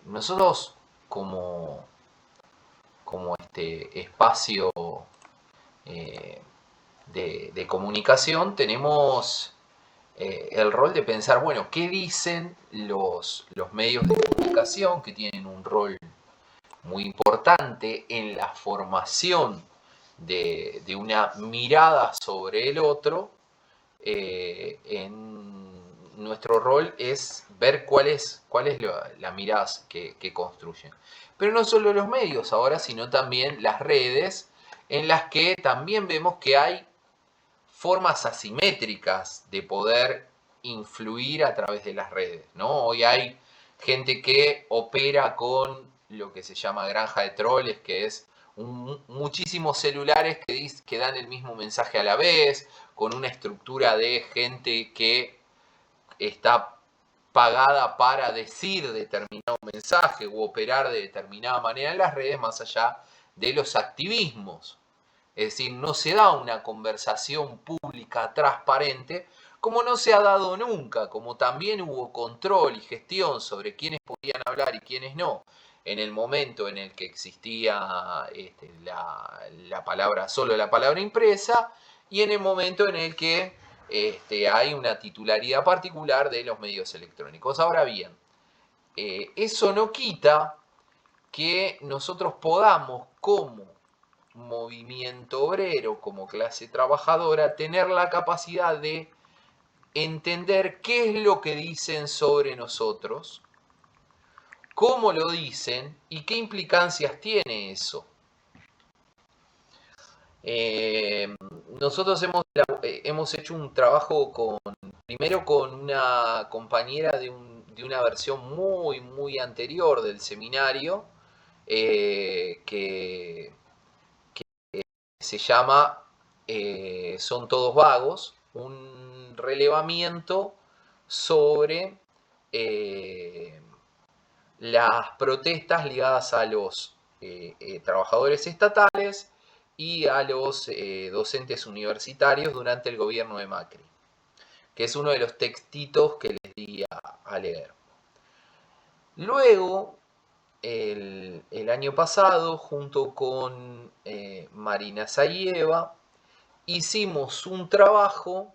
nosotros como espacio de comunicación tenemos el rol de pensar, bueno, ¿qué dicen los medios de comunicación que tienen un rol muy importante en la formación de una mirada sobre el otro? En nuestro rol es ver cuál es la mirada que construyen. Pero no solo los medios ahora, sino también las redes, en las que también vemos que hay formas asimétricas de poder influir a través de las redes, ¿no? Hoy hay gente que opera con lo que se llama granja de troles, que es muchísimos celulares que dan el mismo mensaje a la vez, con una estructura de gente que está pagada para decir determinado mensaje o operar de determinada manera en las redes, más allá de los activismos. Es decir, no se da una conversación pública transparente, como no se ha dado nunca, como también hubo control y gestión sobre quiénes podían hablar y quiénes no, en el momento en el que existía solo la palabra impresa, y en el momento en el que hay una titularidad particular de los medios electrónicos. Ahora bien, eso no quita que nosotros podamos, como movimiento obrero, como clase trabajadora, tener la capacidad de entender qué es lo que dicen sobre nosotros, cómo lo dicen y qué implicancias tiene eso. Nosotros hemos hecho un trabajo primero con una compañera de una versión muy, muy anterior del seminario, que se llama Son todos vagos, un relevamiento sobre las protestas ligadas a los trabajadores estatales y a los docentes universitarios durante el gobierno de Macri, que es uno de los textitos que les di a leer. Luego, el año pasado, junto con Marina Zayeva, hicimos un trabajo,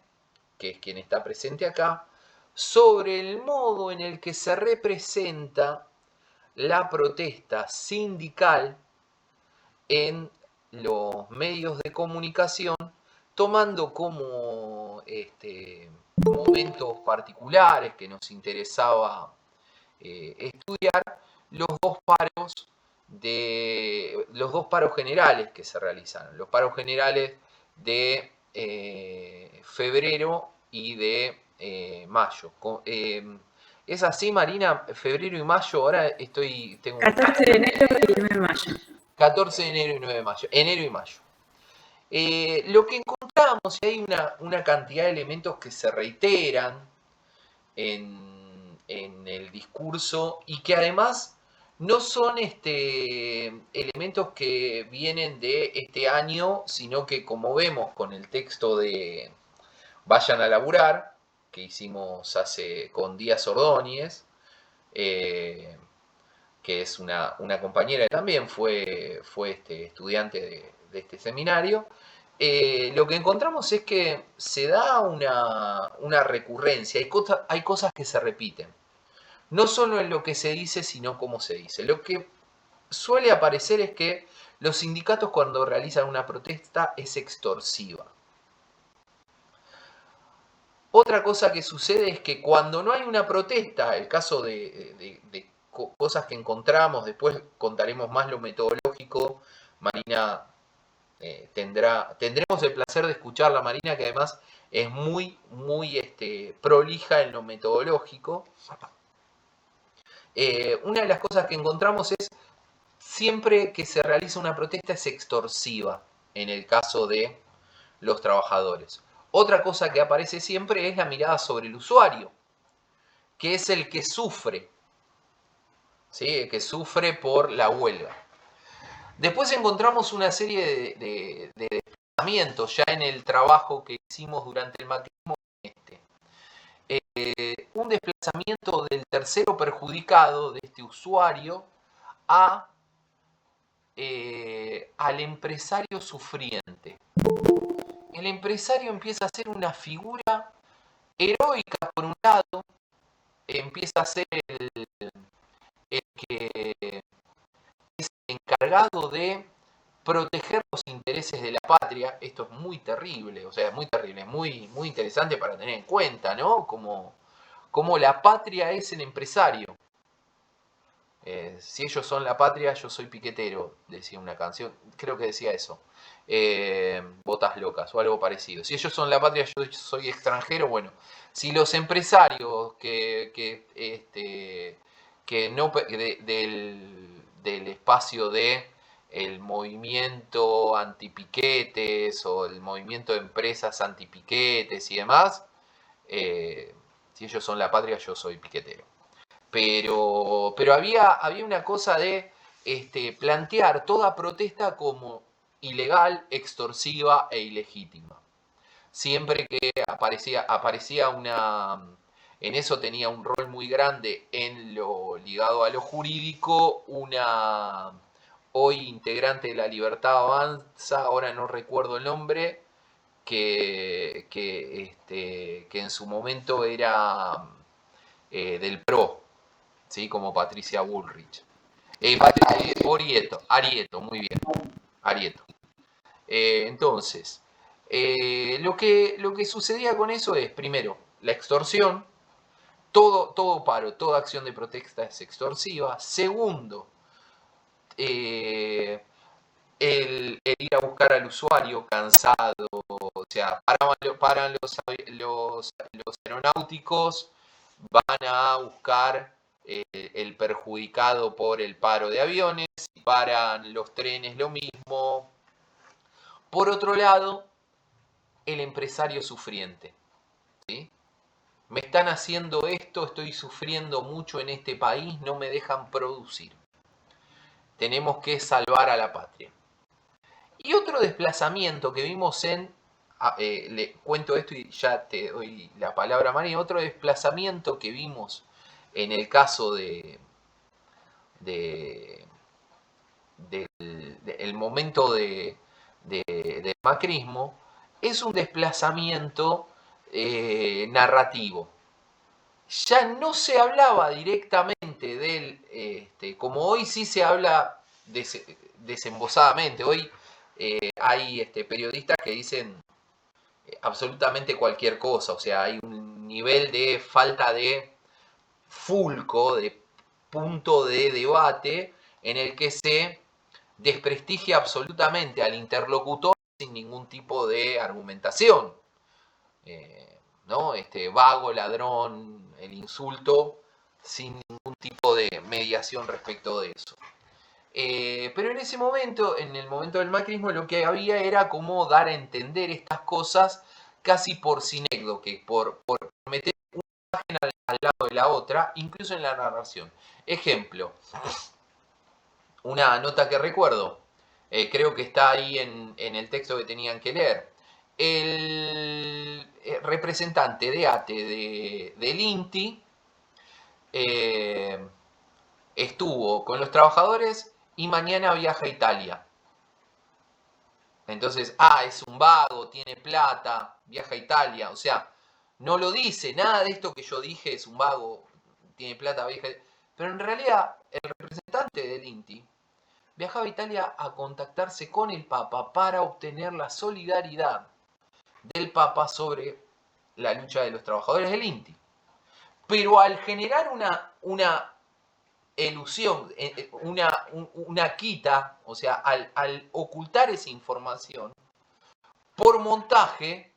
que es quien está presente acá, sobre el modo en el que se representa la protesta sindical en los medios de comunicación, tomando como momentos particulares que nos interesaba estudiar los dos paros generales que se realizaron, los paros generales de febrero y de mayo. ¿Es así, Marina? Febrero y mayo, ahora tengo 14 de enero y 9 de mayo. 14 de enero y 9 de mayo. Enero y mayo. Lo que encontramos, y hay una cantidad de elementos que se reiteran en el discurso y que además no son elementos que vienen de este año, sino que, como vemos con el texto de Vayan a laburar, que hicimos con Díaz Ordóñez, que es una compañera que también fue estudiante de este seminario. Lo que encontramos es que se da una recurrencia, hay cosas que se repiten, no solo en lo que se dice, sino cómo se dice. Lo que suele aparecer es que los sindicatos, cuando realizan una protesta, es extorsiva. Otra cosa que sucede es que cuando no hay una protesta, el caso de cosas que encontramos, después contaremos más lo metodológico, Marina tendremos el placer de escucharla, Marina, que además es muy, muy prolija en lo metodológico. Una de las cosas que encontramos es, siempre que se realiza una protesta es extorsiva, en el caso de los trabajadores. Otra cosa que aparece siempre es la mirada sobre el usuario, que es el que sufre, ¿sí? El que sufre por la huelga. Después encontramos una serie de desplazamientos ya en el trabajo que hicimos durante el macrismo. un desplazamiento del tercero perjudicado, de este usuario, al empresario sufriente. El empresario empieza a ser una figura heroica por un lado, empieza a ser el que es encargado de proteger los intereses de la patria. Esto es muy terrible, o sea, es muy terrible, es muy interesante para tener en cuenta, ¿no? Como la patria es el empresario. Si ellos son la patria, yo soy piquetero, decía una canción, creo que decía eso. Botas locas o algo parecido. Si ellos son la patria, yo soy extranjero. Bueno, si los empresarios que no del espacio de el movimiento antipiquetes o el movimiento de empresas antipiquetes y demás, si ellos son la patria, yo soy piquetero. Pero había una cosa de plantear toda protesta como ilegal, extorsiva e ilegítima. Siempre que aparecía una... En eso tenía un rol muy grande en lo ligado a lo jurídico, una hoy integrante de La Libertad Avanza, ahora no recuerdo el nombre, que en su momento era del PRO, ¿sí? Como Patricia Bullrich. Arieto, muy bien, Arieto. Entonces, lo que sucedía con eso es, primero, la extorsión, todo paro, toda acción de protesta es extorsiva. Segundo, eh, el ir a buscar al usuario cansado, o sea, paran los aeronáuticos, van a buscar el perjudicado por el paro de aviones, paran los trenes lo mismo. Por otro lado, el empresario sufriente, ¿sí? Me están haciendo esto, estoy sufriendo mucho en este país, no me dejan producir. Tenemos que salvar a la patria. Y otro desplazamiento que vimos le cuento esto y ya te doy la palabra, Mari, otro desplazamiento que vimos en el caso del momento del macrismo, es un desplazamiento narrativo. Ya no se hablaba directamente como hoy sí se habla desembosadamente. Hoy hay periodistas que dicen absolutamente cualquier cosa, o sea, hay un nivel de falta de fulco, de punto de debate en el que se desprestigia absolutamente al interlocutor sin ningún tipo de argumentación. ¿No? Vago, ladrón, el insulto, sin ningún tipo de mediación respecto de eso. Pero en ese momento, en el momento del macrismo, lo que había era como dar a entender estas cosas casi por sinécdoque, por meter una imagen al lado de la otra, incluso en la narración. Ejemplo, una nota que recuerdo, creo que está ahí en el texto que tenían que leer. El representante de ATE del INTI estuvo con los trabajadores y mañana viaja a Italia. Entonces, es un vago, tiene plata, viaja a Italia. O sea, no lo dice, nada de esto que yo dije es un vago, tiene plata, viaja a Italia. Pero en realidad, el representante del INTI viajaba a Italia a contactarse con el Papa para obtener la solidaridad del Papa sobre la lucha de los trabajadores del INTI. Pero al generar una elusión, una quita, o sea, al ocultar esa información, por montaje,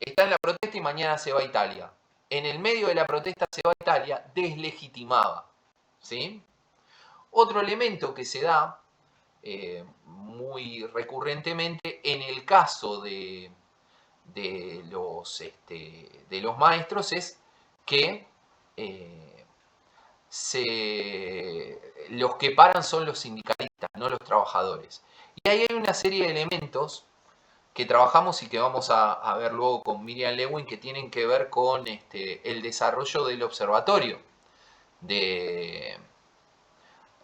está en la protesta y mañana se va a Italia. En el medio de la protesta se va a Italia, deslegitimaba. ¿Sí? Otro elemento que se da muy recurrentemente en el caso de los maestros es que los que paran son los sindicalistas, no los trabajadores. Y ahí hay una serie de elementos que trabajamos y que vamos a ver luego con Miriam Lewin, que tienen que ver con el desarrollo del observatorio de,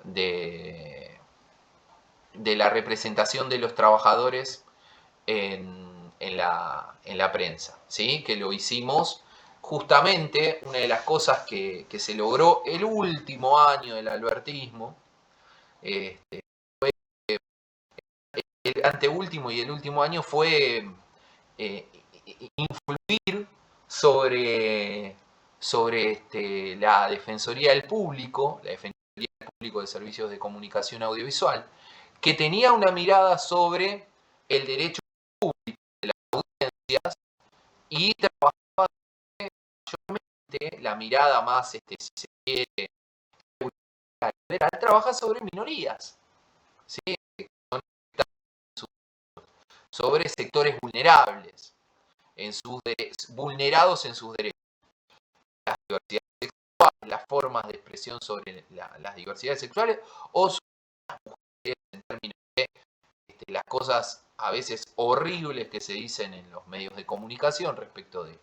de, de la representación de los trabajadores en la prensa, ¿sí? Que lo hicimos justamente, una de las cosas que se logró el último año del albertismo, el anteúltimo y el último año fue influir sobre la Defensoría del Público, la Defensoría del Público de Servicios de Comunicación Audiovisual, que tenía una mirada sobre el derecho público de las audiencias y trabajaba mayormente la mirada más, si se quiere, liberal, trabaja sobre minorías, ¿sí? Sobre sectores vulnerables, vulnerados en sus derechos. Las diversidades sexuales, las formas de expresión sobre las diversidades sexuales o sobre las mujeres en términos de las cosas a veces horribles que se dicen en los medios de comunicación respecto de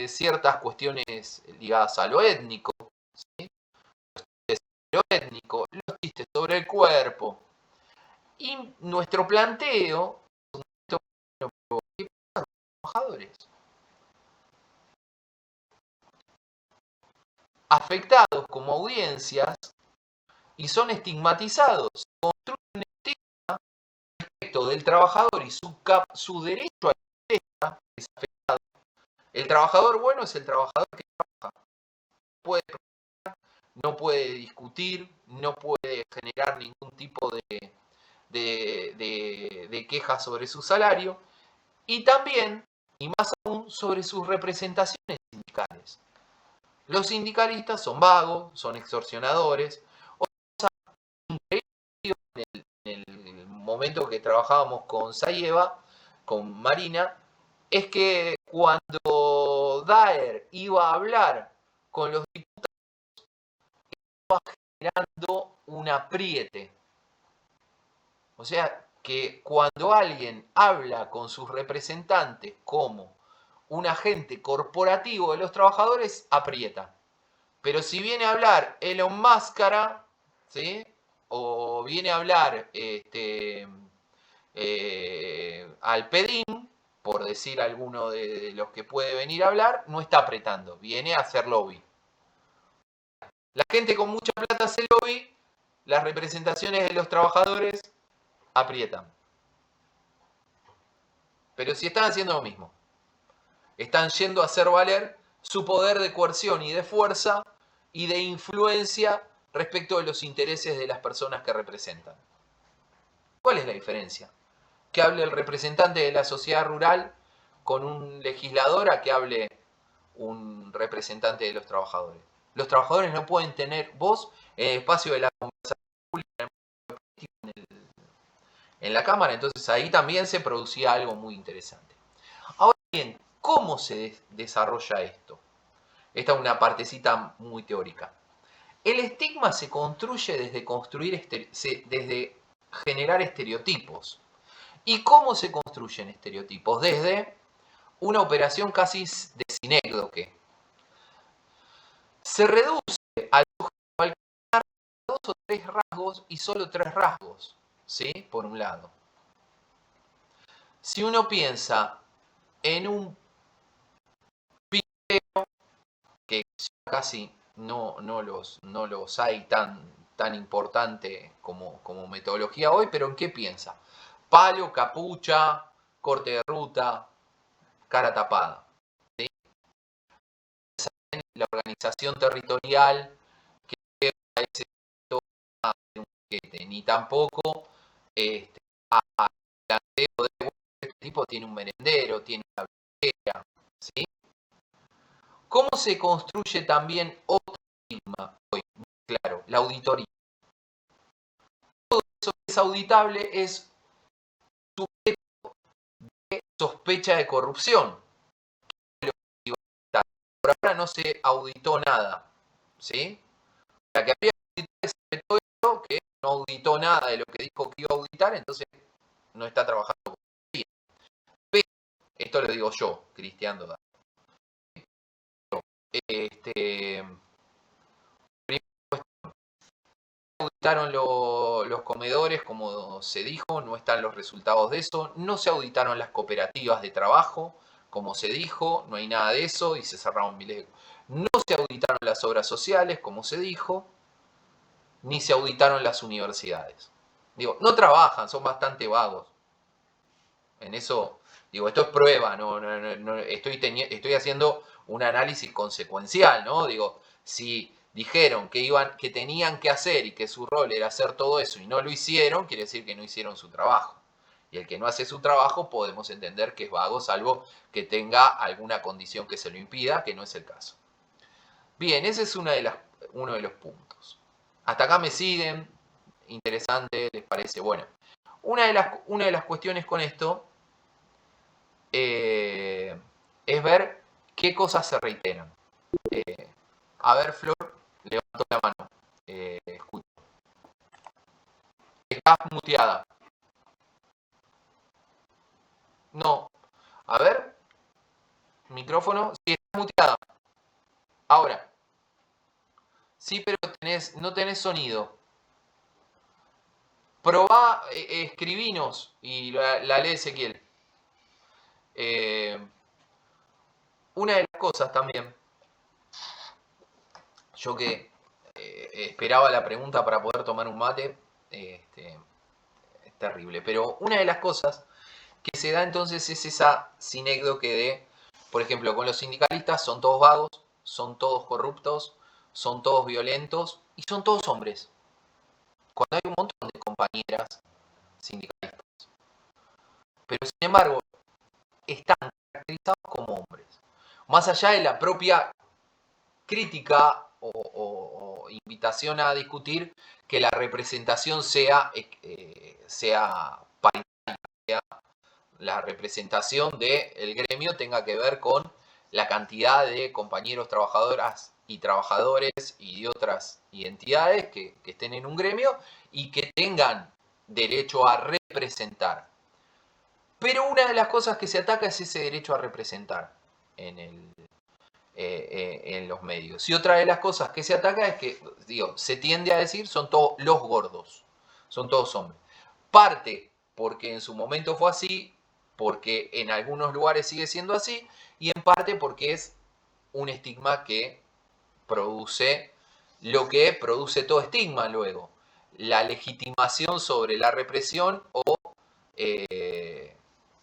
ciertas cuestiones ligadas a lo étnico, ¿sí? Lo étnico, los chistes sobre el cuerpo. Y nuestro planteo, ¿qué pasa con los trabajadores? Afectados como audiencias y son estigmatizados. Construyen un estigma respecto del trabajador y su derecho a la protesta es afectado. El trabajador bueno es el trabajador que trabaja. No puede discutir, no puede generar ningún tipo de queja sobre su salario y también, y más aún, sobre sus representaciones sindicales. Los sindicalistas son vagos, son extorsionadores. En el momento que trabajábamos con Sayeva, con Marina, es que cuando Daer iba a hablar con los diputados, estaba generando un apriete. O sea, que cuando alguien habla con sus representantes como un agente corporativo de los trabajadores, aprieta. Pero si viene a hablar Elon Máscara, ¿sí? O viene a hablar Alpedín, por decir alguno de los que puede venir a hablar, no está apretando, viene a hacer lobby. La gente con mucha plata hace lobby, las representaciones de los trabajadores aprietan. Pero si están haciendo lo mismo, están yendo a hacer valer su poder de coerción y de fuerza y de influencia respecto de los intereses de las personas que representan. ¿Cuál es la diferencia? Que hable el representante de la sociedad rural con un legislador a que hable un representante de los trabajadores. Los trabajadores no pueden tener voz en el espacio de la conversación pública en la Cámara, entonces ahí también se producía algo muy interesante. Ahora bien, ¿cómo se desarrolla esto? Esta es una partecita muy teórica. El estigma se construye desde generar estereotipos. ¿Y cómo se construyen estereotipos? Desde una operación casi de sinécdoque. Se reduce al sujeto a dos o tres rasgos y solo tres rasgos, ¿sí? Por un lado. Si uno piensa en un video que casi no los hay tan importante como metodología hoy, pero ¿en qué piensa? Palo, capucha, corte de ruta, cara tapada. ¿Sí? La organización territorial que ese ni tampoco a planteo de este tipo tiene un merendero, tiene una billetera, ¿sí? ¿Cómo se construye también otro estigma hoy? Claro, la auditoría. Todo eso que es auditable es sujeto de sospecha de corrupción. Por ahora no se auditó nada, ¿sí? La que había que auditar es todo esto, que no auditó nada de lo que dijo que iba a auditar, entonces no está trabajando con policía. Pero, esto lo digo yo, Cristian Dodal. Auditaron los comedores, como se dijo, no están los resultados de eso. No se auditaron las cooperativas de trabajo, como se dijo, no hay nada de eso y se cerraron miles de... No se auditaron las obras sociales, como se dijo, ni se auditaron las universidades. Digo, no trabajan, son bastante vagos. En eso, digo, esto es prueba, no estoy haciendo un análisis consecuencial, ¿no? Digo, si dijeron que tenían que hacer y que su rol era hacer todo eso y no lo hicieron, quiere decir que no hicieron su trabajo. Y el que no hace su trabajo podemos entender que es vago, salvo que tenga alguna condición que se lo impida, que no es el caso. Bien, ese es uno de los puntos. Hasta acá me siguen, interesante, les parece. Bueno, una de las cuestiones con esto es ver qué cosas se reiteran. A ver, Flor, levanto la mano. Escucho. Estás muteada. No. A ver. Micrófono. Sí, estás muteada. Ahora. Sí, pero no tenés sonido. Probá, escribinos y la lee Ezequiel. Una de las cosas también, yo que esperaba la pregunta para poder tomar un mate, es terrible, pero una de las cosas que se da entonces es esa sinécdoque de, por ejemplo, con los sindicalistas son todos vagos, son todos corruptos, son todos violentos y son todos hombres. Cuando hay un montón de compañeras sindicalistas. Pero sin embargo, están caracterizados como hombres. Más allá de la propia crítica o invitación a discutir que la representación sea paritaria, la representación del gremio tenga que ver con la cantidad de compañeros trabajadoras y trabajadores y de otras identidades que estén en un gremio y que tengan derecho a representar. Pero una de las cosas que se ataca es ese derecho a representar en los medios. Y otra de las cosas que se ataca es que, digo, se tiende a decir son todos los gordos, son todos hombres. Parte porque en su momento fue así, porque en algunos lugares sigue siendo así, y en parte porque es un estigma que produce lo que produce todo estigma luego, la legitimación sobre la represión o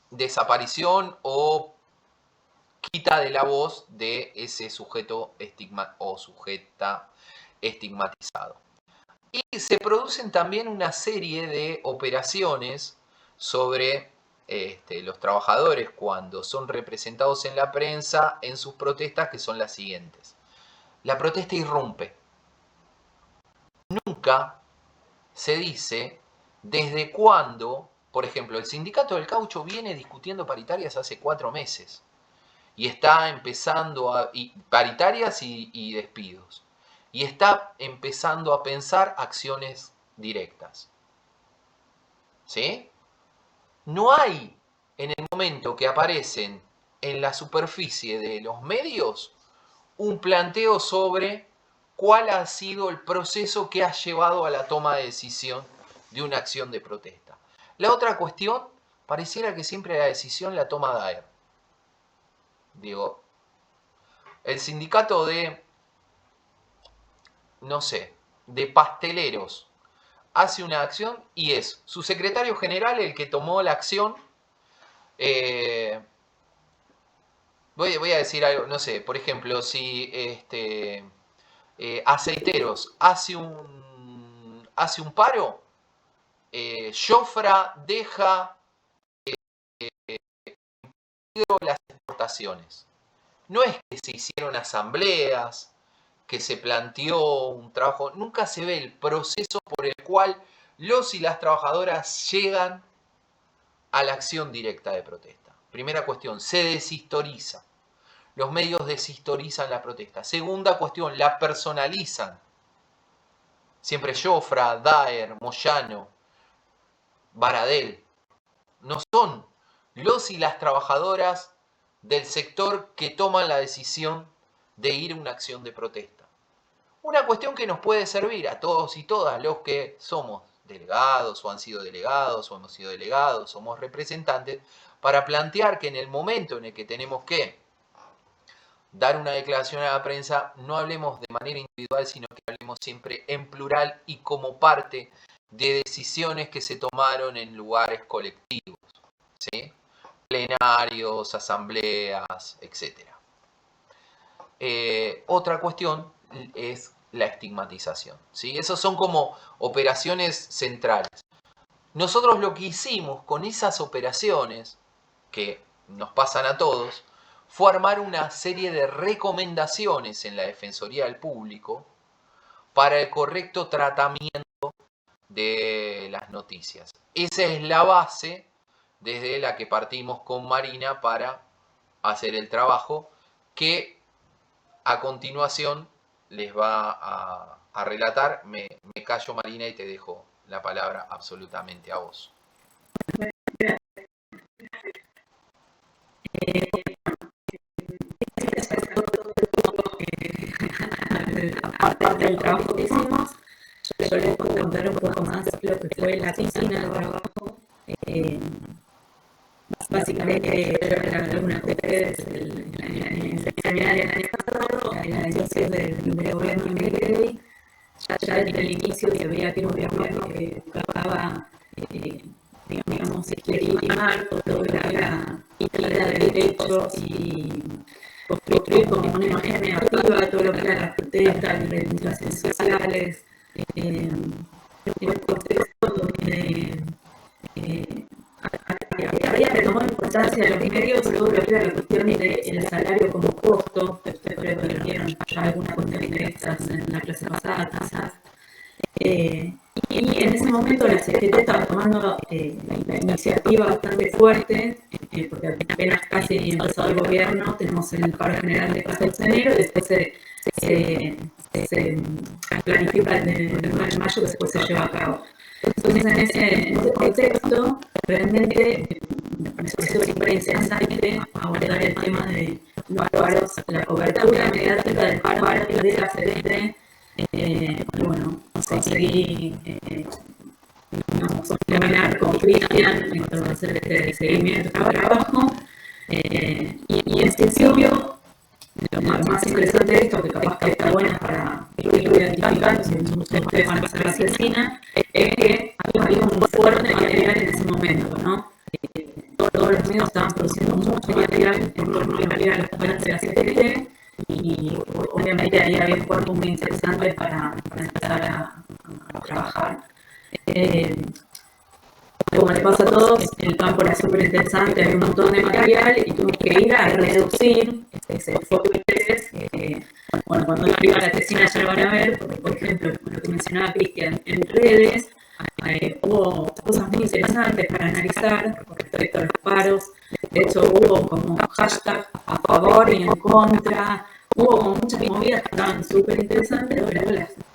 desaparición o quita de la voz de ese sujeto sujeta estigmatizado. Y se producen también una serie de operaciones sobre los trabajadores cuando son representados en la prensa en sus protestas, que son las siguientes. La protesta irrumpe. Nunca se dice desde cuándo, por ejemplo, el sindicato del caucho viene discutiendo paritarias hace 4 meses y está empezando paritarias y despidos, y está empezando a pensar acciones directas. ¿Sí? No hay, en el momento que aparecen en la superficie de los medios, un planteo sobre cuál ha sido el proceso que ha llevado a la toma de decisión de una acción de protesta. La otra cuestión, pareciera que siempre la decisión la toma Daer. Digo, el sindicato de, no sé, de pasteleros hace una acción y es su secretario general el que tomó la acción. Voy a decir algo, no sé, por ejemplo, si Aceiteros hace un paro, Jofra deja las exportaciones. No es que se hicieron asambleas, que se planteó un trabajo, nunca se ve el proceso por el cual los y las trabajadoras llegan a la acción directa de protesta. Primera cuestión, se deshistoriza. Los medios deshistorizan la protesta. Segunda cuestión, la personalizan. Siempre Jofra, Daer, Moyano, Baradel. no son los y las trabajadoras del sector que toman la decisión de ir a una acción de protesta. Una cuestión que nos puede servir a todos y todas los que somos delegados o han sido delegados o hemos sido delegados, somos representantes, para plantear que en el momento en el que tenemos que dar una declaración a la prensa, no hablemos de manera individual, sino que hablemos siempre en plural y como parte de decisiones que se tomaron en lugares colectivos, ¿sí? Plenarios, asambleas, etc. Otra cuestión es la estigmatización, ¿sí? Esas son como operaciones centrales. Nosotros lo que hicimos con esas operaciones, que nos pasan a todos, fue armar una serie de recomendaciones en la Defensoría del Público para el correcto tratamiento de las noticias. Esa es la base desde la que partimos con Marina para hacer el trabajo que a continuación les va a relatar. Me callo, Marina, y te dejo la palabra absolutamente a vos. Aparte del trabajo que hicimos, yo les puedo contar un poco más lo que fue la oficina de trabajo. Básicamente, yo era alumna de ustedes en el seminario del año pasado, en la edición del gobierno de Milei. Ya desde el inicio se veía que era un gobierno que buscaba, digamos, legitimar todo la ida de derechos y construir como una imagen negativa todo lo que era las protestas, las reivindicaciones sociales, en un contexto donde había que tomar importancia de los medios todo lo que era la cuestión del salario como costo, que ustedes creo que vieron ya alguna cuestión de estas en la clase pasada, quizás. Y en ese momento la CGT estaba tomando la iniciativa bastante fuerte, porque apenas casi empezado el gobierno, tenemos el paro general de 14 de enero y después se planifica el 1 de mayo que después se lleva a cabo. Entonces en ese contexto realmente me pareció súper interesante abordar el tema de los paros, la cobertura mediática del paro de la CGT. Y bueno, conseguí terminar con Cristian para hacer este seguimiento de trabajo. Y en principio, lo más interesante de esto, que capaz que está bueno para irlo identificando, si ustedes van a pasar a la oficina, es que había un fuerte material en ese momento, ¿no? Todos los medios estaban produciendo mucho material en torno a los planes de la CGT. Y obviamente ahí había un cuerpo muy interesante para empezar a trabajar. Como le pasa a todos, el campo era súper interesante, había un montón de material y tuve que ir a reducir ese foco de interés. Bueno, cuando escriba la tesina ya lo van a ver, porque por ejemplo, lo que mencionaba Cristian, en redes hubo cosas muy interesantes para analizar con respecto a los paros. De hecho, hubo como hashtag a favor y en contra. Hubo como muchas movidas que estaban súper interesantes, pero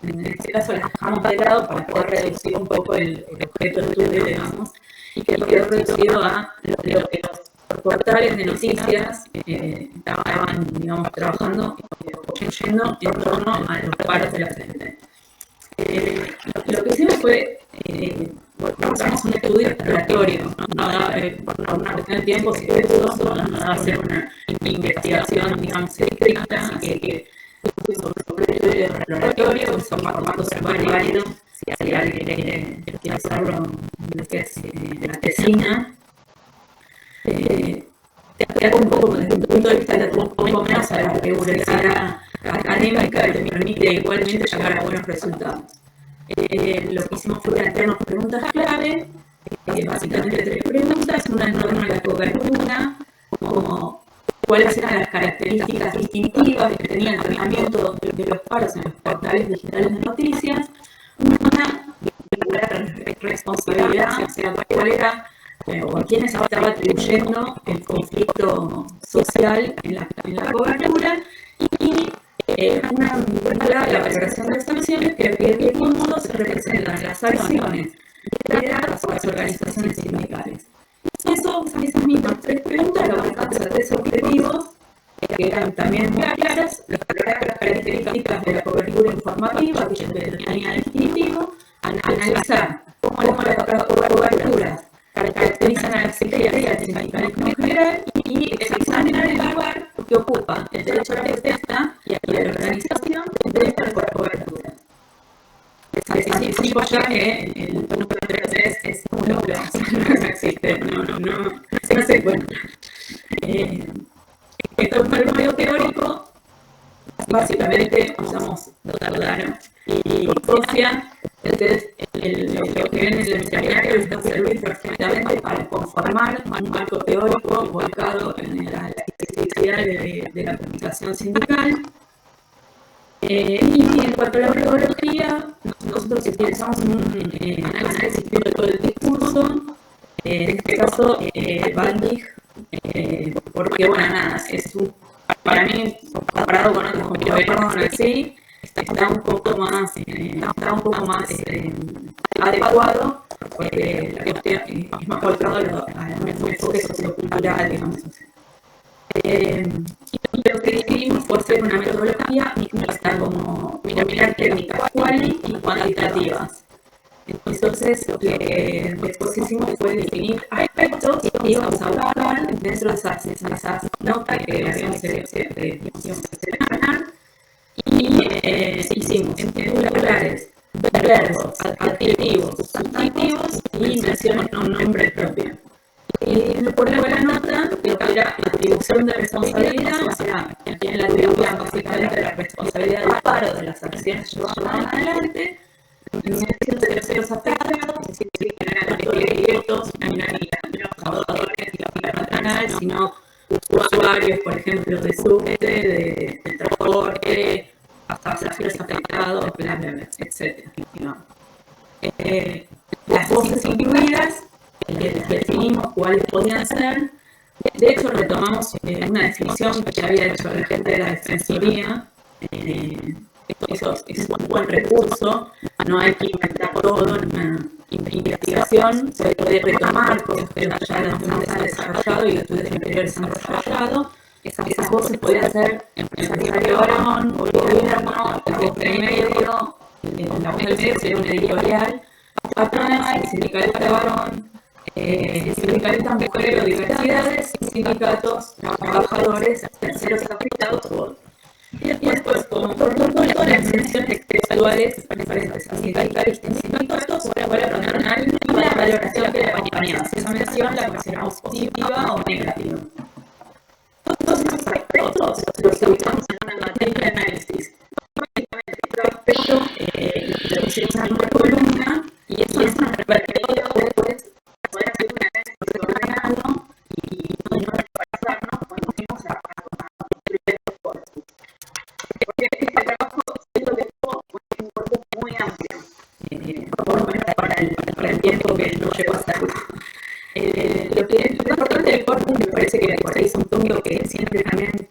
en este caso las dejamos de lado para poder reducir un poco el objeto de estudio, digamos, y que quedó reducido a lo que los portales de noticias estaban, digamos, trabajando o construyendo en torno a los paros de la gente. Lo que hicimos fue hicimos un estudio exploratorio, por una cuestión de tiempo, si no daba hacer una investigación, digamos, estricta, que sobre el estudio exploratorio, que son formatos súper válidos, si alguien quiere hacerlo en lo que es la tesina. Te hago un poco desde un punto de vista un poco menos a la rigurosidad académica que te permite igualmente llegar a buenos resultados. Lo que hicimos fue plantearnos preguntas clave, básicamente 3 preguntas. Una en torno a la cobertura, como cuáles eran las características distintivas que tenía el tratamiento de los paros en los portales digitales de noticias. Una de la responsabilidad, o sea, cuál era o a quiénes estaba atribuyendo el conflicto social en la cobertura. Y una vinculada a la valoración de las sanciones, que en qué modo se representan las acciones lideradas por las organizaciones sindicales. quedan también muy claras las características de la cobertura informativa, que tenía distintivo, analizar cómo las coberturas caracterizan a la psiquiatría del sindicalismo en general y examinar el lugar que ocupa el derecho a la protesta y a la organización dentro de la cobertura. Anticipo ya que el número 3 es nulo, no existe, no se encuentra. Esto es un marco teórico, básicamente usamos Dardano y Escocia. Entonces, lo que ven en el seminario les va a servir perfectamente para conformar un marco teórico volcado en la especificidad de la comunicación sindical. Y en cuanto a la metodología, nosotros utilizamos un análisis crítico del discurso, en este caso Baldig, porque bueno, nada, para mí, comparado con otros como Verón, así, está un poco más adecuado, porque la cuestión es más volcado a un enfoque sociocultural, digamos así. Y lo que decidimos fue hacer una metodología mixta, como combinar técnicas quali y cuantitativas. Entonces, lo que después hicimos fue definir aspectos que íbamos a buscar dentro de esas notas que habíamos seleccionado. Y hicimos titulares, verbos, adjetivos, sustantivos y mención a un nombre propio. Por la nota, lo que era atribución de responsabilidad, o sea, quien le atribuía básicamente la responsabilidad del paro de las acciones llevadas adelante, mención de los afectados, es decir, que no eran los directos, no eran ni los trabajadores ni la patronal, sino usuarios, por ejemplo, de subte, de transporte, hasta los afectados, bla, bla, bla, etc. Las voces incluidas, definimos cuáles podían ser. De hecho, retomamos una definición que había hecho la gente de la Defensoría. Eso es un buen recurso, no hay que inventar todo en una investigación, se puede retomar cosas que ya las demás han desarrollado y los estudios anteriores han desarrollado. Esas voces podrían ser empresario varón, o el gobierno, el jefe de medio, la voz del medio sería un editorial, patronal, sindicalista varón, sindicalistas mujeres o diversidades, sindicatos, trabajadores, terceros afectados por. Y después, como por punto, las menciones textuales referentes a sindicalistas y sindicatos para la patronal y la valoración que la acompañaba. Si esa mención la consideramos positiva o negativa. Todos esos aspectos los ubicamos en una materia de análisis. Cada aspecto lo hicimos en una columna y eso es una perspectiva después poder hacer un análisis ordenado y no pasarnos cuando fuimos a los corpus. Porque este trabajo siento que fue un corpus muy amplio, por lo menos para el tiempo que nos llevó a hacerlo. Lo importante del corpus me parece que por ahí es un punto que siempre también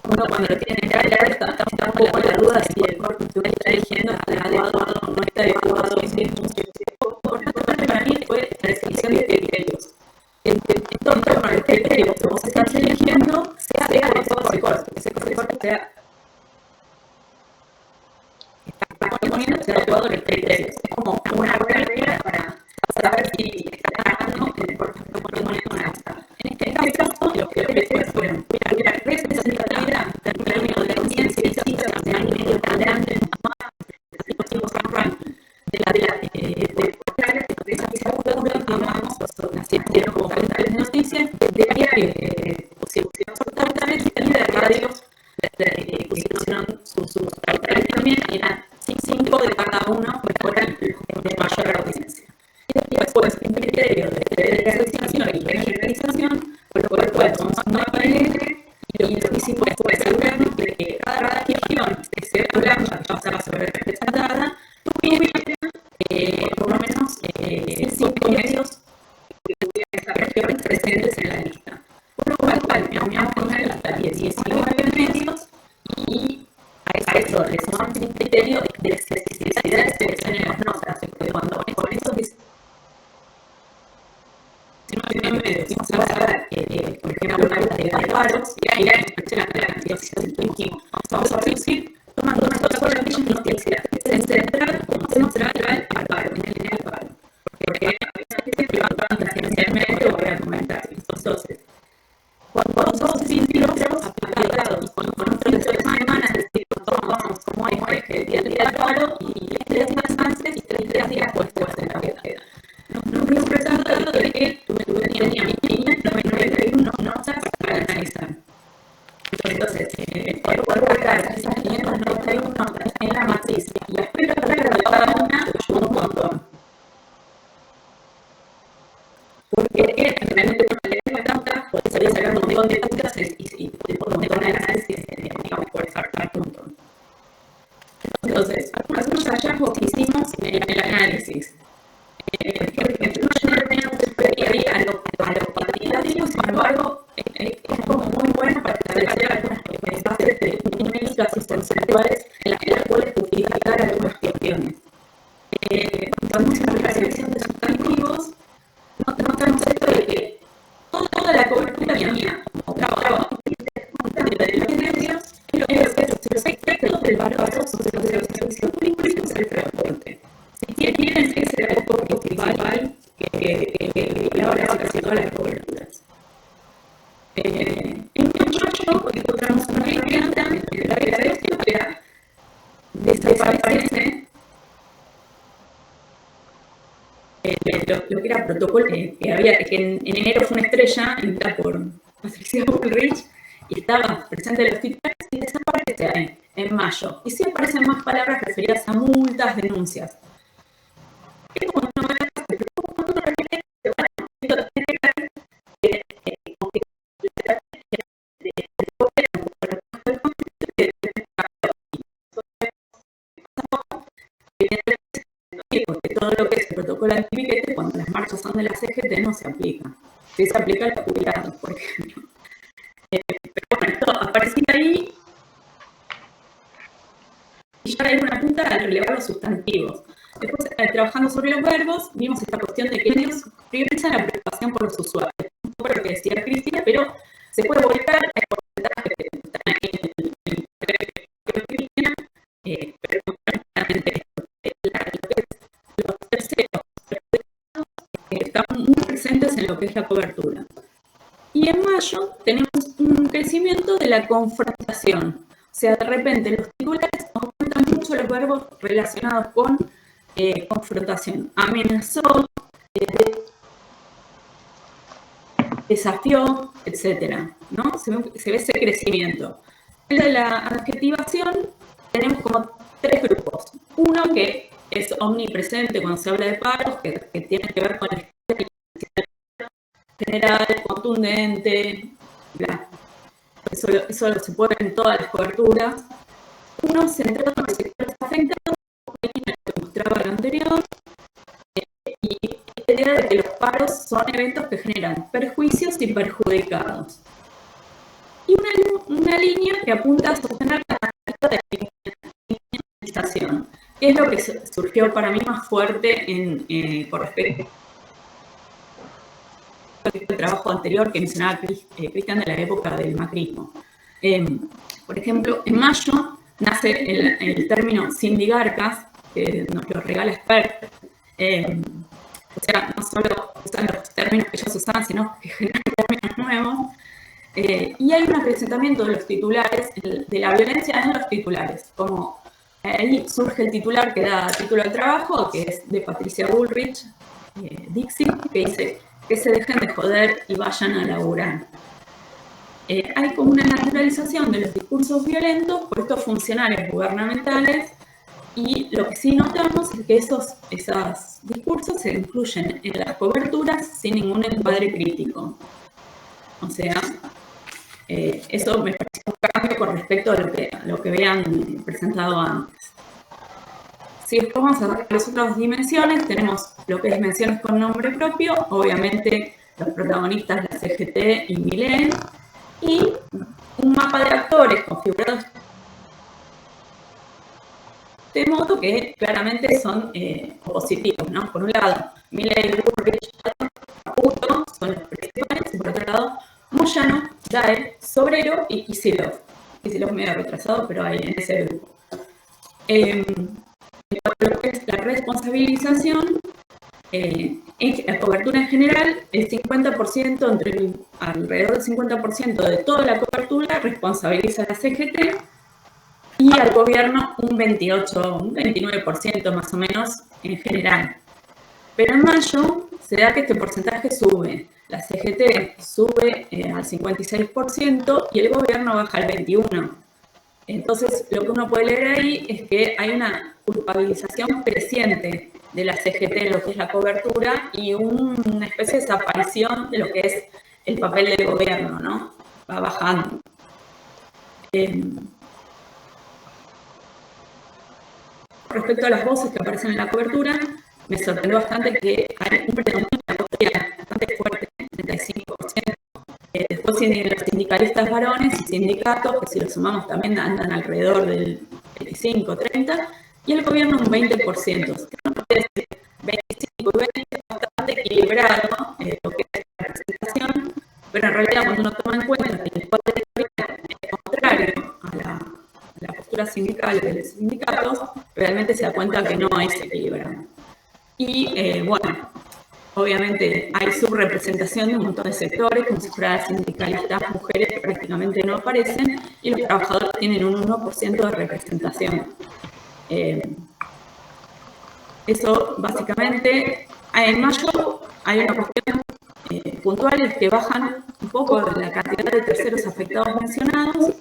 uno cuando lo tiene en la está un poco en la duda si el corpus que uno está eligiendo está adecuado o no está adecuado. Por lo tanto, para mí fue la definición de criterios. En torno a los criterios que vos estás eligiendo, sea adecuado por el corpus. Ese corpus sea poniendo sea adecuado a los criterios. Es como una buena regla para saber si está ganando en el corpus que poniendo una lista. En este caso, los criterios fueron la representatividad en términos de conciencia y ciencia, de un medio tan grande, así pusimos un ranking de esa figura que llamamos nacieron como portales de noticias, de diarios pusimos portales y de radios pusieron sus portales también, y eran 5 de cada uno para de mayor audiencia. Y después, en criterio de federalización y regionalización, por lo cual tomamos una PNL y lo que hicimos fue asegurarnos de que cada región, excepto Blanca, que ya estaba sobrerepresentada, tuviera por lo menos 5 medios que tuvieran esas regiones presentes en la lista. Por lo cual, cambiamos con una lista de 19 medios y a eso le sumamos un criterio de especificidad de selección en las notas. Cuando con eso medios, vamos a ver, por ejemplo, una lista de paros, y ahí la inspección la cantidad decisión que dijimos, vamos a reducir tomando nuestros aquellas noticias central al paro, en el paro. Porque a veces se levantan financieramente o voy a comentar. Entonces, cuando todos filtros aplicados con otros de semanas, es decir, tomamos como es que el día del paro y 3 días antes y 3 días después de la queda. Nos dio un resultado de que tenía 591 notas para analizar. Entonces, por colocar esas 591 notas en la matriz y las pelotras de cada una ayuda un montón. Porque realmente cuando lees la nota, puedes salir a sacar un montón de notas y por un montón de análisis, digamos, puedes sacar un montón. Entonces, algunos hallazgos que hicimos en el análisis. Por ejemplo, no teníamos ahí a lo cuantitativo, sin embargo, es como muy bueno para establecer algunas bases de numéricas y conceptuales en las cuales justificar algunas cuestiones. Cuando hacemos la selección de sustantivos, notamos esto de que toda la cobertura mía, como trabajo de los medios, es los efectos del valor sobre los servicios públicos y el transporte. Si tienen que ser algo principal que ahora se hace todas las coberturas. En mayo encontramos una vivienda de la que desaparece lo que era protocolo, que en enero fue una estrella, entrada por Patricia Bullrich, y estaba presente en los titulares y desaparece ahí, en mayo. Y sí aparecen más palabras referidas a multas, denuncias. Es como no porque todo lo que es el protocolo antipiquete, cuando las marchas son de la CGT, no se aplica. Sí se aplica a los jubilados, por ejemplo. Pero bueno, esto aparecía ahí y ya hay una punta al relevar los sustantivos. Después, trabajando sobre los verbos, vimos esta cuestión de que ellos priorizan la preocupación por los usuarios. Un poco lo que decía Cristina, pero se puede volcar a porcentajes que están ahí en el Cristina, pero no solamente los terceros están muy presentes en lo que es la cobertura. Y en mayo tenemos un crecimiento de la confrontación. O sea, de repente los titulares aumentan mucho los verbos relacionados con confrontación. Amenazó, desafió, etc. ¿No? Se ve ese crecimiento. En la adjetivación tenemos como 3 grupos. Uno que es omnipresente cuando se habla de paros, que tiene que ver con el general, contundente, bla. Eso se puede ver en todas las coberturas. Uno centrado en los sectores afectados, que mostraba lo anterior, y esta idea de que los paros son eventos que generan perjuicios y perjudicados. Y una línea que apunta a sostener la de la indemnización, que es lo que surgió para mí más fuerte con respecto al trabajo anterior que mencionaba Cristian de la época del macrismo. Por ejemplo, en mayo nace el término sindigarcas, que nos lo regala Spert. O sea, no solo usan los términos que ellos usaban, sino que generan términos nuevos. Y hay un acrecentamiento de los titulares, de la violencia en los titulares, como ahí surge el titular que da título al trabajo, que es de Patricia Bullrich, Dixie, que dice que se dejen de joder y vayan a laburar. Hay como una naturalización de los discursos violentos por estos funcionarios gubernamentales, y lo que sí notamos es que esos discursos se incluyen en las coberturas sin ningún encuadre crítico. O sea, eso me parece un cambio con respecto a lo que habían presentado antes. Si después vamos a ver las otras dimensiones, tenemos lo que es menciones con nombre propio, obviamente los protagonistas, la CGT y Milei, y un mapa de actores configurados de modo que claramente son opositivos, ¿no? Por un lado, Milei, Bullrich, Caputo son los principales, y por otro lado, Moyano, Daer, Sobrero y Kicillof. que si los medio retrasados, pero hay en ese grupo. Lo que es la responsabilización, la cobertura en general, el 50%, alrededor del 50% de toda la cobertura responsabiliza a la CGT y al gobierno un 29% más o menos en general. Pero en mayo se da que este porcentaje sube. La CGT sube al 56% y el gobierno baja al 21%. Entonces, lo que uno puede leer ahí es que hay una culpabilización creciente de la CGT en lo que es la cobertura y una especie de desaparición de lo que es el papel del gobierno, ¿no? Va bajando. Respecto a las voces que aparecen en la cobertura, me sorprendió bastante que hay un predominio de la voz bastante fuerte, 35%. Después los sindicalistas varones y sindicatos, que si los sumamos también andan alrededor del 25-30%, y el gobierno un 20%. No puede decir 25 y 20 es bastante equilibrado lo que es la representación, pero en realidad cuando uno toma en cuenta que el poder es contrario a la postura sindical de los sindicatos, realmente se da cuenta que no es equilibrado. Y bueno, obviamente hay subrepresentación de un montón de sectores, como si fueran sindicalistas, mujeres que prácticamente no aparecen, y los trabajadores tienen un 1% de representación. Eso básicamente, en mayo hay una cuestión puntual, es que bajan un poco la cantidad de terceros afectados mencionados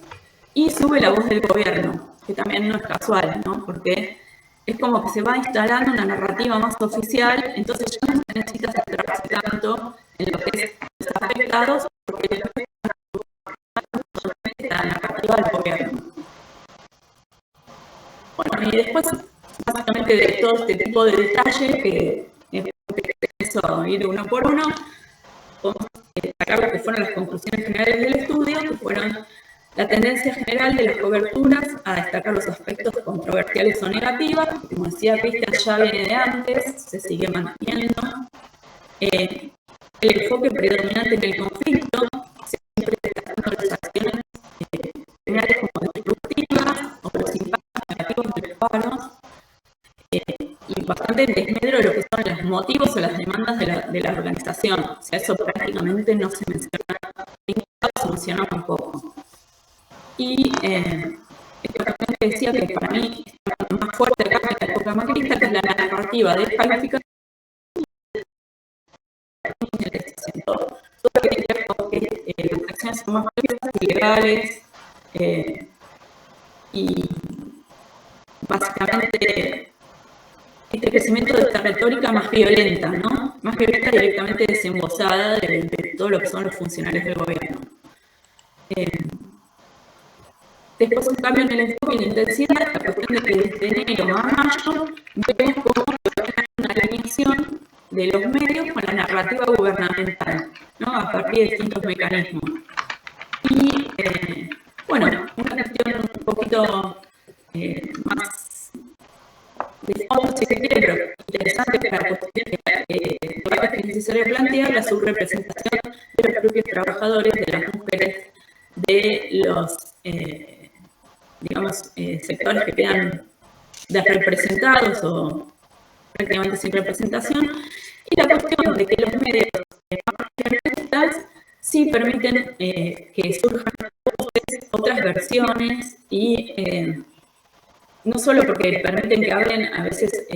y sube la voz del gobierno, que también no es casual, ¿no? Porque es como que se va instalando una narrativa más oficial, entonces ya no se necesita centrarse tanto en lo que es los afectados, porque la narrativa del gobierno. Bueno, y después, básicamente de todo este tipo de detalles, que eso ir uno por uno, podemos destacar lo que fueron las conclusiones generales del estudio, que fueron la tendencia general de las coberturas a destacar los aspectos controversiales o negativos, que, como decía Cristian, ya viene de antes, se sigue manteniendo. El enfoque predominante en el conflicto, siempre destacando las acciones generales como destructivas o los impactos negativos de los paros, y bastante en desmedro de lo que son los motivos o las demandas de la organización. O sea, eso prácticamente no se menciona, se menciona un poco. Y esto también que decía que para mí es más fuerte acá en la época macrista, que es la narrativa de descalificación. Todo lo que tiene que ver con que las acciones son más ilegales y básicamente este crecimiento de esta retórica más violenta, ¿no? Más violenta directamente desembosada de todo lo que son los funcionarios del gobierno. Después un cambio en el enfoque y la intensidad, la cuestión de que desde enero a mayo vemos cómo hay una alineación de los medios con la narrativa gubernamental, ¿no? A partir de distintos mecanismos. Y bueno, una cuestión un poquito más de fondo, si se quiere, pero interesante para la cuestión que es necesario plantear la subrepresentación de los propios trabajadores, de las mujeres, de los digamos, sectores que quedan desrepresentados o prácticamente sin representación, y la cuestión de que los medios más generalistas sí permiten que surjan otras versiones y no solo porque permiten que hablen a veces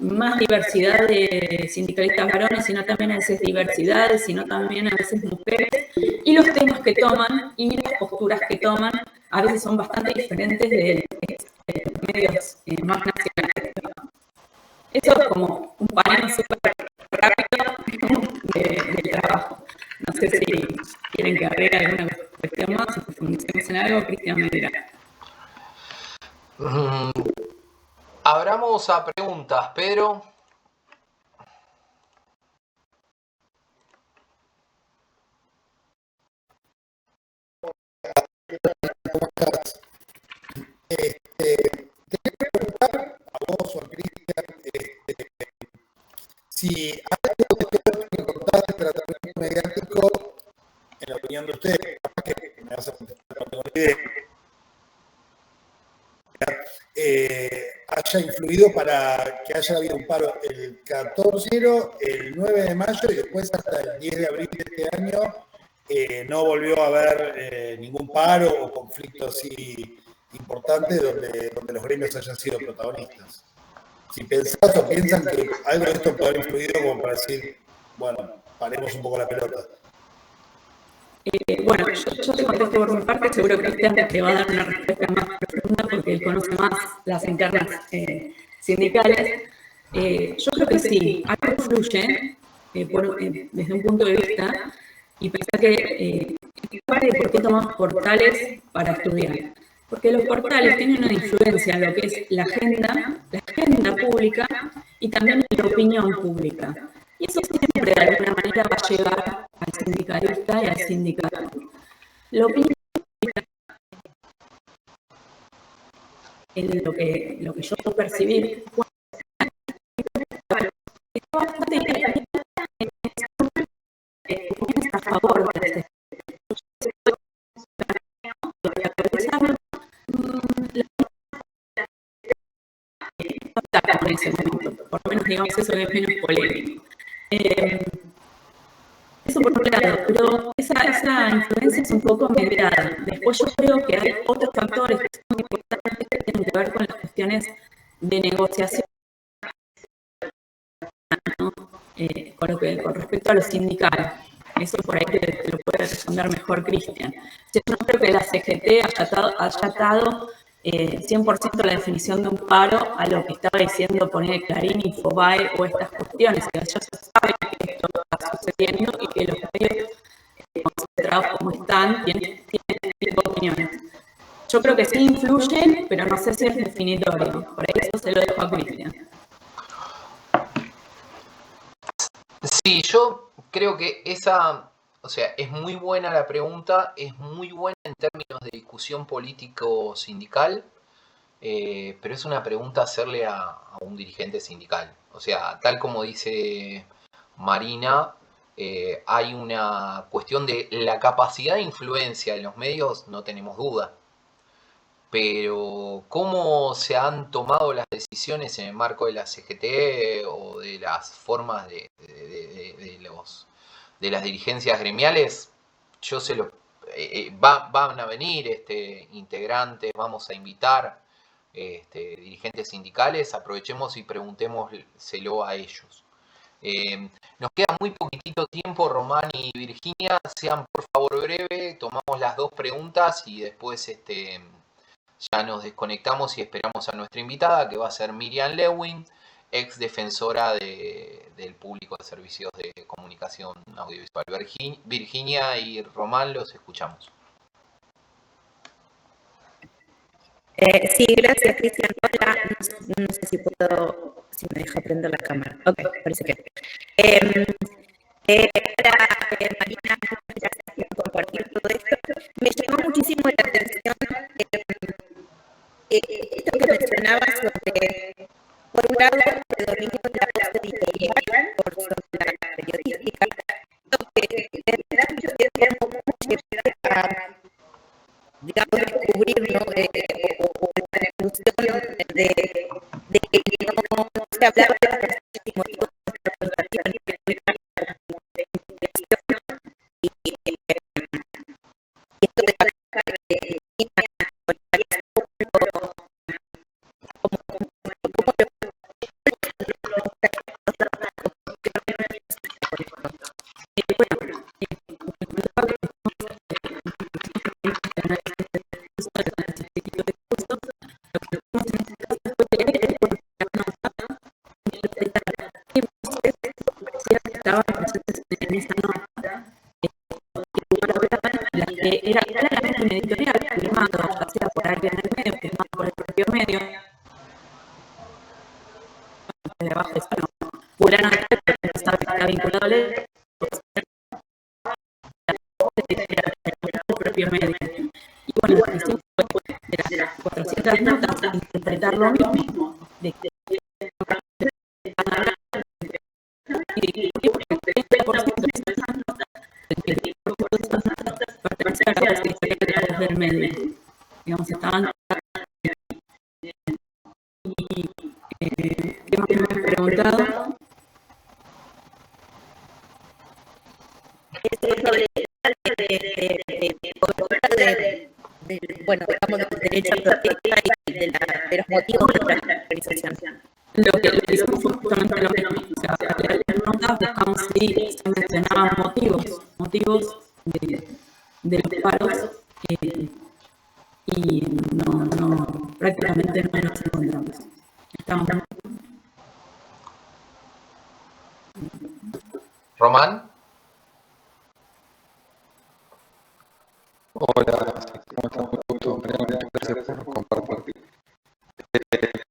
más diversidad de sindicalistas varones, sino también a veces diversidades, sino también a veces mujeres, y los temas que toman y las posturas que toman a veces son bastante diferentes de los medios más nacionales. Eso es como un panel súper rápido del trabajo. No sé si quieren que agregue alguna cuestión más o profundicemos en algo, Cristian me dirá. Abramos a preguntas, Pedro. Quería preguntar a vos o a Cristian si algo de todo esto que contaste del tratamiento mediático, en la opinión de ustedes, capaz que me vas a contestar, no tengo ni idea, haya influido para que haya habido un paro el 14 de enero, el 9 de mayo y después hasta el 10 de abril de este año no volvió a haber ningún paro o conflicto así importante donde los gremios hayan sido protagonistas. Si pensás o piensan que algo de esto puede haber influido como para decir, bueno, paremos un poco la pelota. Bueno, yo te contesto por mi parte, seguro que Cristian te va a dar una respuesta más profunda porque él conoce más las internas sindicales. Yo creo que sí, algo influye desde un punto de vista y pensar que ¿por qué tomamos portales para estudiar? Porque los portales tienen una influencia en lo que es la agenda pública y también en la opinión pública. Y eso siempre de alguna manera va a llegar al sindicalista y al sindicato. La opinión pública, en lo que yo puedo percibir, está bastante bien a favor de este en ese momento, por lo menos digamos eso es menos polémico. Eso por un lado, pero esa influencia es un poco mediada. Después yo creo que hay otros factores que son importantes que tienen que ver con las cuestiones de negociación, ¿no? Con respecto a los sindicales. Eso por ahí te lo puede responder mejor Cristian. Yo no creo que la CGT haya atado 100% la definición de un paro a lo que estaba diciendo poner Clarín, Infobae o estas cuestiones, que ya se sabe que esto está sucediendo y que los medios concentrados como están tienen este tipo de opiniones. Yo creo que sí influyen, pero no sé si es definitorio. Por ahí eso se lo dejo a Cristian. Sí, yo creo que es muy buena la pregunta, es muy buena en términos de discusión político-sindical, pero es una pregunta hacerle a un dirigente sindical. O sea, tal como dice Marina, hay una cuestión de la capacidad de influencia en los medios, no tenemos duda. Pero cómo se han tomado las decisiones en el marco de la CGT o de las formas de las dirigencias gremiales, van a venir integrantes, vamos a invitar dirigentes sindicales, aprovechemos y preguntémoselo a ellos. Nos queda muy poquitito tiempo, Román y Virginia, sean por favor breves, tomamos las dos preguntas y después ya nos desconectamos y esperamos a nuestra invitada, que va a ser Miriam Lewin, ex defensora del público de servicios de comunicación audiovisual. Virginia y Román, los escuchamos. Sí, gracias, Cristian. Hola, no sé si me deja prender la cámara. Ok, parece que. Hola, Marina, gracias por compartir todo esto. Me llamó muchísimo la atención esto que mencionaba sobre, por un lado, el predominio de la voz editorial por sobre la periodística, que de verdad yo tengo mucho a, digamos, descubrir, ¿no? O la conclusión de que no se hablaba de los motivos de la presentación y esto de la estaban presentes en esta nota, que era claramente un editorial firmado, ya sea por alguien del medio, firmado por el propio medio, de abajo es fulano de tal, que está vinculado a la ley, el propio medio. Y bueno, la decisión fue de las 400 notas interpretar lo mismo, de que van a hablar y pertenece a la voz del medio. Digamos, estaban ¿Qué más me has preguntado? Sobre cobertura bueno, digamos, del derecho a protesta y de los motivos de la organización. Lo que hicimos fue justamente lo mismo. O sea, al leer notas buscamos si se mencionaban motivos de los paros y prácticamente no nos encontramos. Estamos. Román. Hola, ¿cómo estás? Mucho gusto, Mariano, gracias por compartir.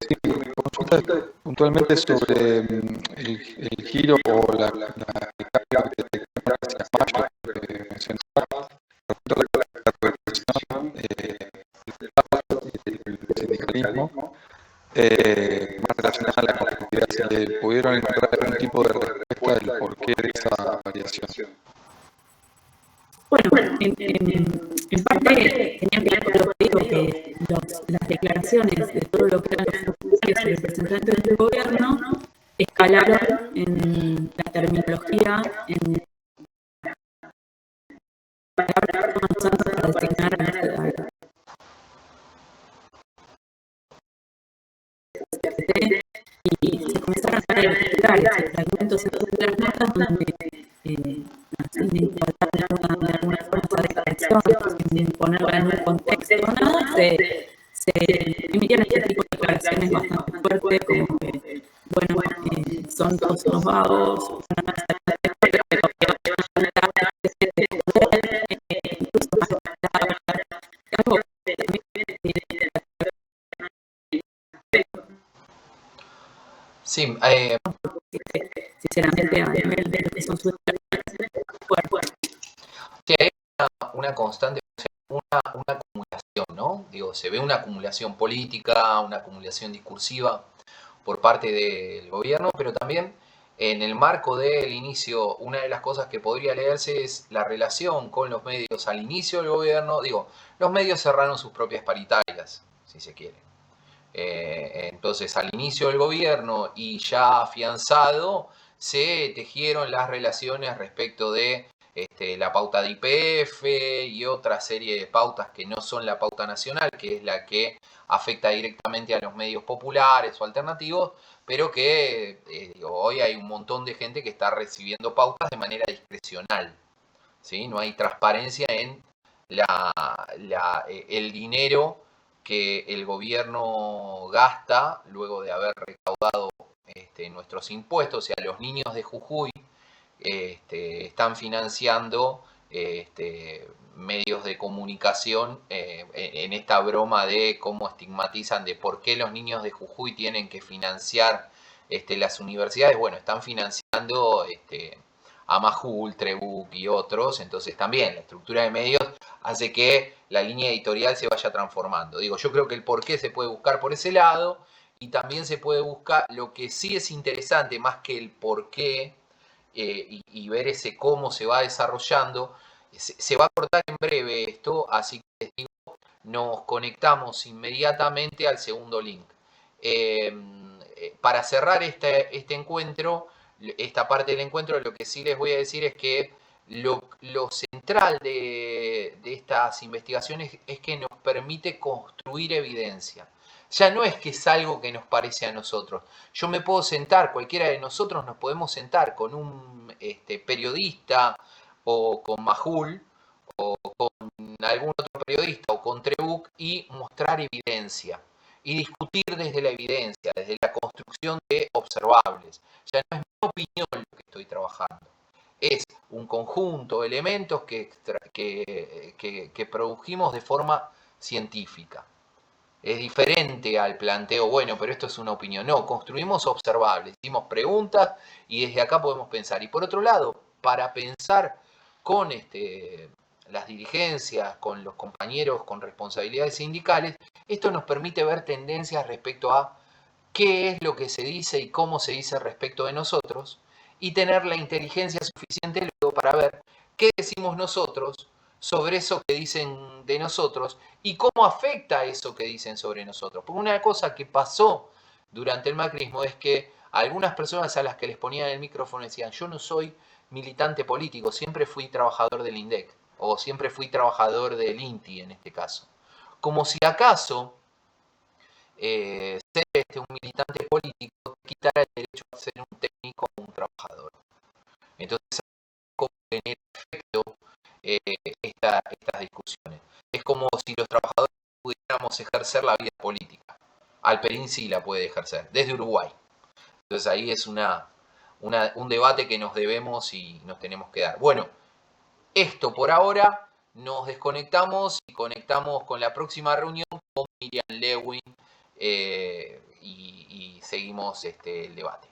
Sí, mi consulta es puntualmente sobre el giro o la carga que tenemos hacia mayo que mencionaba, respecto a la represión del paro y del sindicalismo, más relacionada a la conflictividad, si pudieron encontrar algún tipo de respuesta del porqué de esa variación. Bueno, en parte tenía que ver con lo que digo, que las declaraciones de todo lo que eran los funcionarios y representantes del gobierno escalaron en la terminología, en palabras avanzando para designar a la CFT, y se comenzaron a hacer los titulares, fragmentos de las notas donde sin importar de alguna forma esa declaración, sin ponerla en un contexto o nada, se emitían este tipo de declaraciones bastante fuertes, como que, bueno, son todos unos vagos, incluso más algo Sí, sinceramente a nivel de lo que son sus sí, hay una constante, una acumulación, ¿no? Digo, se ve una acumulación política, una acumulación discursiva por parte del gobierno, pero también en el marco del inicio, una de las cosas que podría leerse es la relación con los medios al inicio del gobierno. Digo, los medios cerraron sus propias paritarias, si se quiere. Entonces, al inicio del gobierno y ya afianzado, se tejieron las relaciones respecto de la pauta de IPF y otra serie de pautas que no son la pauta nacional, que es la que afecta directamente a los medios populares o alternativos, pero que hoy hay un montón de gente que está recibiendo pautas de manera discrecional, ¿sí? No hay transparencia en el dinero que el gobierno gasta luego de haber recaudado nuestros impuestos. O sea, los niños de Jujuy están financiando medios de comunicación en esta broma de cómo estigmatizan de por qué los niños de Jujuy tienen que financiar las universidades. Bueno, están financiando a Majul, Trebuch y otros. Entonces también la estructura de medios hace que la línea editorial se vaya transformando. Digo, yo creo que el porqué se puede buscar por ese lado y también se puede buscar, lo que sí es interesante más que el porqué y ver ese cómo se va desarrollando. Se va a cortar en breve esto, así que les digo, nos conectamos inmediatamente al segundo link. Para cerrar este encuentro, esta parte del encuentro, lo que sí les voy a decir es que lo central de estas investigaciones es que nos permite construir evidencia. Ya no es que es algo que nos parece a nosotros. Yo me puedo sentar, cualquiera de nosotros nos podemos sentar con un periodista o con Majul o con algún otro periodista o con Trebuch y mostrar evidencia y discutir desde la evidencia, desde la construcción de observables. Ya no es mi opinión lo que estoy trabajando, es un conjunto de elementos que produjimos de forma científica. Es diferente al planteo, bueno, pero esto es una opinión. No, construimos observables, hicimos preguntas y desde acá podemos pensar. Y por otro lado, para pensar con las dirigencias, con los compañeros con responsabilidades sindicales, esto nos permite ver tendencias respecto a qué es lo que se dice y cómo se dice respecto de nosotros y tener la inteligencia suficiente luego para ver qué decimos nosotros sobre eso que dicen de nosotros y cómo afecta eso que dicen sobre nosotros. Porque una cosa que pasó durante el macrismo es que algunas personas a las que les ponían el micrófono decían: yo no soy militante político, siempre fui trabajador del INDEC, o siempre fui trabajador del INTI en este caso. Como si acaso ser un militante político te quitara el derecho a ser un técnico o un trabajador. Entonces, ¿cómo genera efecto estas discusiones? Es como si los trabajadores pudiéramos ejercer la vida política. Alperín sí la puede ejercer, desde Uruguay. Entonces ahí es un debate que nos debemos y nos tenemos que dar. Bueno, esto por ahora. Nos desconectamos y conectamos con la próxima reunión con Miriam Lewin y seguimos el debate.